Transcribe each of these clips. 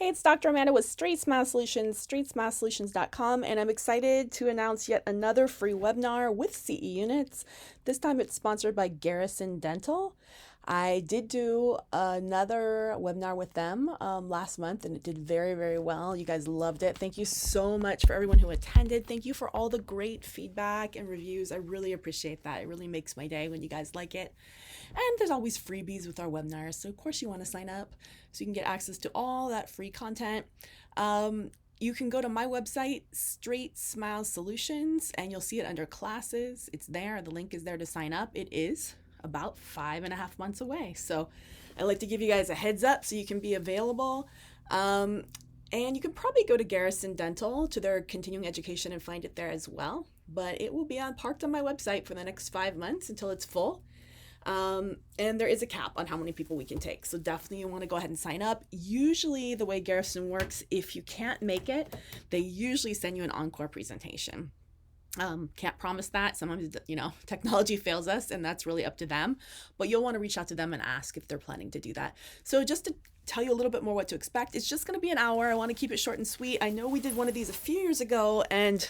Hey, it's Dr. Amanda with Straightsmile Solutions, straightsmilesolutions.com, and I'm excited to announce yet another free webinar with CE units. This time it's sponsored by Garrison Dental. I did do another webinar with them last month, and it did very, very well. You guys loved it. Thank you so much for everyone who attended. Thank you for all the great feedback and reviews. I really appreciate that. It really makes my day when you guys like it. And there's always freebies with our webinars. So of course you want to sign up so you can get access to all that free content. You can go to my website, Straightsmile Solutions, and you'll see it under classes. It's there. The link is there to sign up. It is about 5.5 months away. So I like to give you guys a heads up so you can be available. And you can probably go to Garrison Dental to their continuing education and find it there as well. But it will be parked on my website for the next 5 months until it's full. And there is a cap on how many people we can take. So definitely you want to go ahead and sign up. Usually the way Garrison works, if you can't make it, they usually send you an encore presentation. Can't promise that. Sometimes, technology fails us and that's really up to them, but you'll want to reach out to them and ask if they're planning to do that. So just to tell you a little bit more what to expect, it's just going to be an hour. I want to keep it short and sweet. I know we did one of these a few years ago and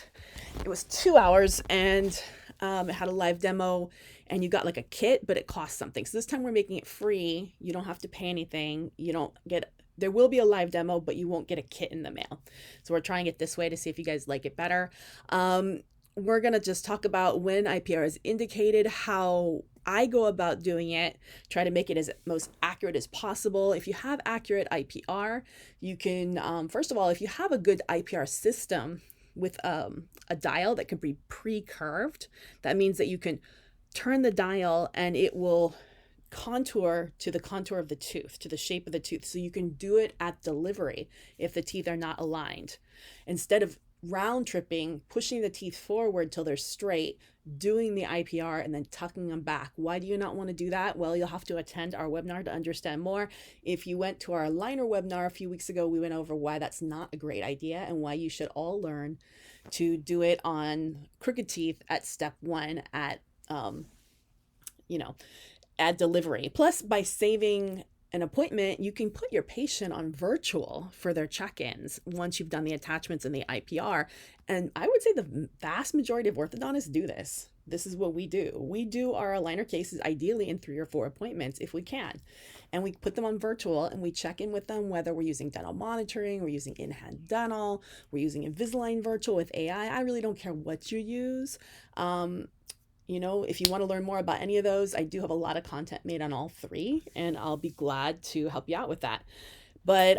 it was 2 hours and it had a live demo and you got like a kit, but it cost something. So this time we're making it free. You don't have to pay anything. There will be a live demo, but you won't get a kit in the mail. So we're trying it this way to see if you guys like it better. We're going to just talk about when IPR is indicated, how I go about doing it, try to make it as most accurate as possible. If you have accurate IPR, you can, first of all, if you have a good IPR system with a dial that can be pre-curved, that means that you can turn the dial and it will contour to the contour of the tooth, to the shape of the tooth. So you can do it at delivery if the teeth are not aligned. Instead of round tripping, pushing the teeth forward till they're straight, doing the IPR and then tucking them back. Why do you not want to do that? Well, you'll have to attend our webinar to understand more. If you went to our aligner webinar a few weeks ago, we went over why that's not a great idea and why you should all learn to do it on crooked teeth at step 1 at delivery. Plus, by saving an appointment, you can put your patient on virtual for their check-ins once you've done the attachments and the IPR. And I would say the vast majority of orthodontists do this. This is what we do. We do our aligner cases ideally in 3 or 4 appointments if we can. And we put them on virtual and we check in with them, whether we're using dental monitoring, we're using in-hand dental, we're using Invisalign virtual with AI. I really don't care what you use. If you want to learn more about any of those, I do have a lot of content made on all 3, and I'll be glad to help you out with that. But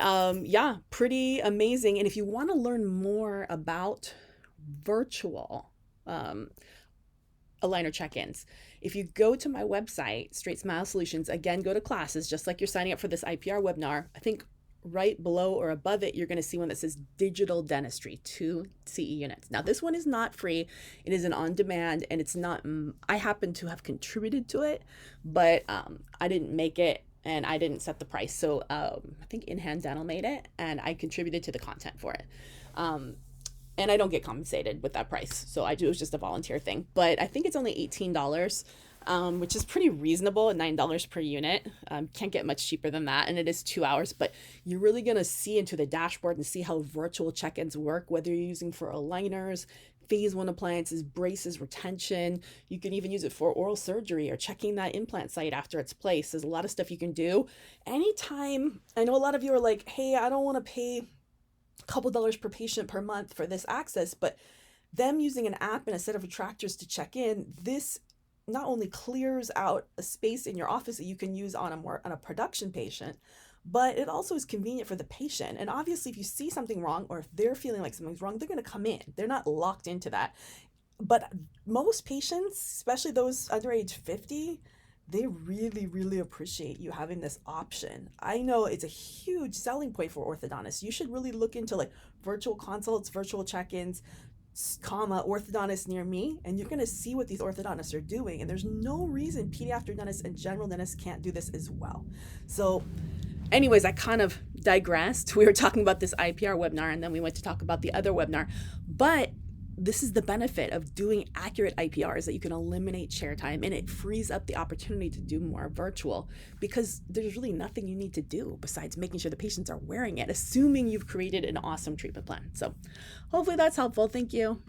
pretty amazing. And if you want to learn more about virtual aligner check-ins, if you go to my website, Straightsmile Solutions, again, go to classes, just like you're signing up for this IPR webinar, I think right below or above it, you're going to see one that says digital dentistry, 2 CE units. Now, this one is not free. It is an on-demand, and it's not, I happen to have contributed to it, but I didn't make it and I didn't set the price. So I think In-Hand Dental made it and I contributed to the content for it. And I don't get compensated with that price. So it was just a volunteer thing, but I think it's only $18. Which is pretty reasonable at $9 per unit. Can't get much cheaper than that. And it is 2 hours, but you're really going to see into the dashboard and see how virtual check-ins work, whether you're using for aligners, phase 1 appliances, braces, retention. You can even use it for oral surgery or checking that implant site after it's placed. There's a lot of stuff you can do. Anytime, I know a lot of you are like, hey, I don't want to pay a couple dollars per patient per month for this access, but them using an app and a set of attractors to check in, this not only clears out a space in your office that you can use on a production patient, but it also is convenient for the patient. And obviously, if you see something wrong or if they're feeling like something's wrong, they're going to come in. They're not locked into that. But most patients, especially those under age 50, they really, really appreciate you having this option. I know it's a huge selling point for orthodontists. You should really look into like virtual consults, virtual check-ins, orthodontist near me, and you're going to see what these orthodontists are doing. And there's no reason pediatric dentists and general dentists can't do this as well. So anyways, I kind of digressed. We were talking about this IPR webinar and then we went to talk about the other webinar. But this is the benefit of doing accurate IPRs, that you can eliminate chair time, and it frees up the opportunity to do more virtual, because there's really nothing you need to do besides making sure the patients are wearing it, assuming you've created an awesome treatment plan. So hopefully that's helpful. Thank you.